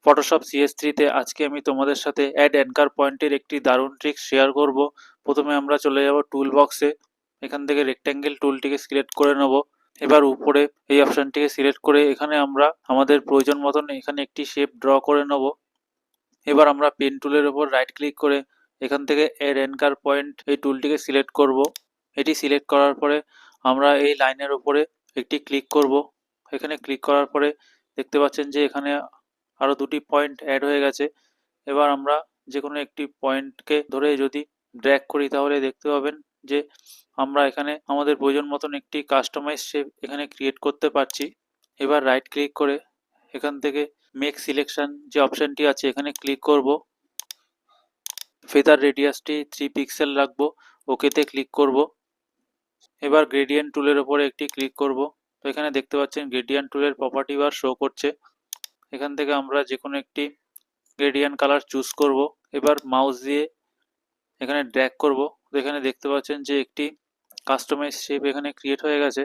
Photoshop CS3 তে আজকে আমি তোমাদের সাথে অ্যাড অ্যাঙ্কার পয়েন্টের একটি দারুণ ট্রিক শেয়ার করব। প্রথমে আমরা চলে যাব টুল বক্সে, এখান থেকে রেক্ট্যাঙ্গেল টুলটিকে সিলেক্ট করে নেব। এবার উপরে এই অপশানটিকে সিলেক্ট করে এখানে আমরা আমাদের প্রয়োজন মতন এখানে একটি শেপ ড্র করে নেব। এবার আমরা পেন টুলের উপর রাইট ক্লিক করে এখান থেকে অ্যাড অ্যাঙ্কার পয়েন্ট এই টুলটিকে সিলেক্ট করব। এটি সিলেক্ট করার পরে আমরা এই লাইনের উপরে একটি ক্লিক করব। এখানে ক্লিক করার পরে দেখতে পাচ্ছেন যে এখানে আরও দুটি পয়েন্ট অ্যাড হয়ে গেছে। এবার আমরা যে কোনো একটি পয়েন্টকে ধরে যদি ড্র্যাগ করি তাহলে দেখতে পাবেন যে আমরা এখানে আমাদের প্রয়োজন মতন একটি কাস্টমাইজ শেপ এখানে ক্রিয়েট করতে পারছি। এবার রাইট ক্লিক করে এখান থেকে মেক সিলেকশন যে অপশানটি আছে এখানে ক্লিক করব। ফেদার রেডিয়াসটি 3 পিক্সেল রাখবো, ওকেতে ক্লিক করব। এবার গ্রেডিয়েন্ট টুলের ওপরে একটি ক্লিক করব। তো এখানে দেখতে পাচ্ছেন গ্রেডিয়েন্ট টুলের প্রপার্টি বার শো করছে। এখান থেকে আমরা যে কোনো একটি গ্রেডিয়েন্ট কালার চুজ করব। এবার মাউস দিয়ে এখানে ড্র্যাগ করব। তো এখানে দেখতে পাচ্ছেন যে একটি কাস্টমাইজ শেপ এখানে ক্রিয়েট হয়ে গেছে।